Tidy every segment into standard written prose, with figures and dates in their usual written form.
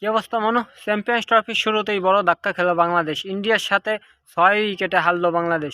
কি অবস্থা মনু? চ্যাম্পিয়ন্স ট্রফির শুরুতেই বড় ধাক্কা খেলো বাংলাদেশ। ইন্ডিয়ার সাথে 6 উইকেটে হারলো বাংলাদেশ।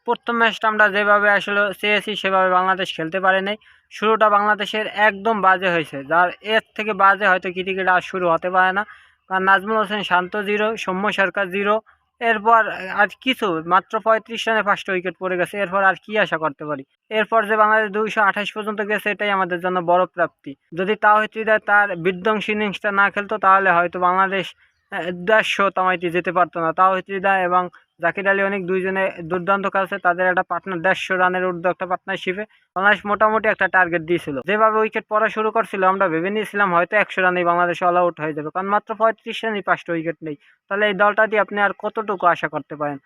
প্রথম ম্যাচটা আমরা যেভাবে আসলে চেয়েছি সেভাবে বাংলাদেশ খেলতে পারে নাই। শুরুটা বাংলাদেশের একদম বাজে হয়েছে, যার এর থেকে বাজে হয়তো ক্রিকেট আর শুরু হতে পারে না। কারণ নাজমুল হোসেন শান্ত 0, সৌম্য সরকার 0। এরপর আর কিছু মাত্র 35 রানে 5টা উইকেট পড়ে গেছে। এরপর আর কি আশা করতে পারি? এরপর যে বাংলাদেশ 228 পর্যন্ত গেছে, এটাই আমাদের জন্য বড় প্রাপ্তি। যদি তাওহিদ হৃদয় তার বিধ্বংসী ইনিংসটা না খেলতো তাহলে হয়তো বাংলাদেশ 150 তামাইতে যেতে পারতো না। তাওহিদ হৃদয় এবং জাকির আলী অনেক দুইজনে দুর্দান্ত খেলছে, তাদের একটা পার্টনার 150 রানের ঊর্ধ্বে একটা পার্টনারশিপে বাংলাদেশ মোটামুটি একটা টার্গেট দিয়েছিল। যেভাবে উইকেট পড়া শুরু করছিল আমরা ভেবে নিয়েছিলাম হয়তো 100 রানেই বাংলাদেশ অল আউট হয়ে যাবে, কারণ মাত্র 35 রানেই 5টা উইকেট নেই। তাহলে এই দলটা দিয়ে আপনি আর কতটুকু আশা করতে পারেন?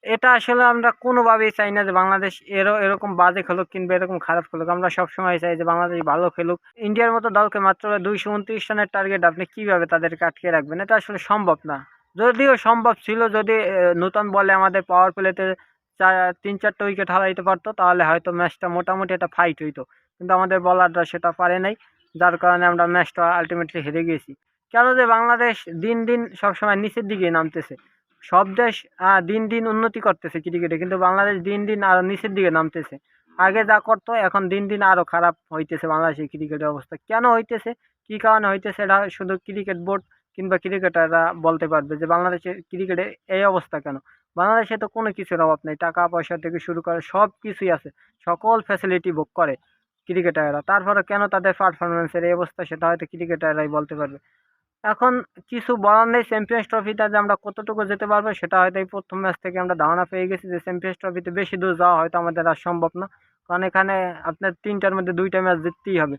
এটা আসলে আমরা কোনোভাবেই চাই না যে বাংলাদেশ এরকম বাজে খেলুক কিংবা এরকম খারাপ খেলুক। আমরা সবসময় চাই যে বাংলাদেশ ভালো খেলুক। ইন্ডিয়ার মতো দলকে মাত্র 229 রানের টার্গেট আপনি কিভাবে তাদেরকে আটকে রাখবেন? এটা আসলে সম্ভব না। যদিও সম্ভব ছিল, যদি নূতন বলে আমাদের পাওয়ার প্লেতে 3-4টা উইকেট হারাইতে পারতো তাহলে হয়তো ম্যাচটা মোটামুটি একটা ফাইট হইতো। কিন্তু আমাদের বলাররা সেটা পারে নাই, যার কারণে আমরা ম্যাচটা আলটিমেটলি হেরে গেছি। কেন যে বাংলাদেশ দিন দিন সবসময় নিচের দিকে নামতেছে। সব দেশ দিন দিন উন্নতি করতেছে ক্রিকেটে, কিন্তু বাংলাদেশ দিন দিন আরো নিচের দিকে নামতেছে। আগে যা করতো এখন দিন দিন আরো খারাপ হইতেছে বাংলাদেশের ক্রিকেটের অবস্থা। কেন হইতেছে, কি কারণে হইতেছে, এটা শুধু ক্রিকেট বোর্ড কিংবা ক্রিকেটাররা বলতে পারবে যে বাংলাদেশের ক্রিকেটে এই অবস্থা কেন। বাংলাদেশে তো কোনো কিছুর অভাব নেই, টাকা পয়সা থেকে শুরু করে সব কিছুই আছে, সকল ফ্যাসিলিটি ভোগ করে ক্রিকেটাররা। তারপরে কেন তাদের পারফরমেন্সের এই অবস্থা, সেটা হয়তো ক্রিকেটাররাই বলতে পারবে। এখন কিছু বলার নেই। চ্যাম্পিয়ন্স ট্রফিটা যে আমরা কতটুকু যেতে পারবো সেটা হয়তো এই প্রথম ম্যাচ থেকে আমরা ধারণা পেয়ে গেছি যে চ্যাম্পিয়ন্স ট্রফিতে বেশি দূর যাওয়া হয়তো আমাদের আর সম্ভব না। কারণ এখানে আপনার 3টার মধ্যে 2টা ম্যাচ জিততেই হবে।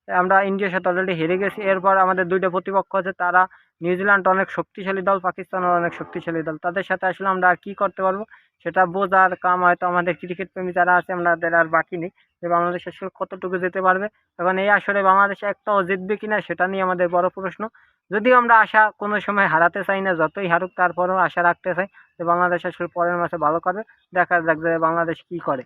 আমরা ইন্ডিয়ার সাথে অলরেডি হেরে গেছি। এরপর আমাদের 2টা প্রতিপক্ষ আছে, তারা নিউজিল্যান্ড অনেক শক্তিশালী দল, পাকিস্তানও অনেক শক্তিশালী দল। তাদের সাথে আসলে আমরা আর কি করতে পারবো সেটা বোঝার কাম হয়তো আমাদের ক্রিকেট প্রেমী যারা আছে আমাদের আর বাকি নেই, যে বাংলাদেশ আসলে কতটুকু যেতে পারবে। এখন এই আসরে বাংলাদেশ একটাও জিতবে কিনা সেটা নিয়ে আমাদের বড় প্রশ্ন। যদিও আমরা আশা কোনো সময় হারাতে চাই না, যতই হারুক তারপরেও আশা রাখতে চাই যে বাংলাদেশ আসলে পরের ম্যাচে ভালো করবে। দেখা যাক যে বাংলাদেশ কি করে।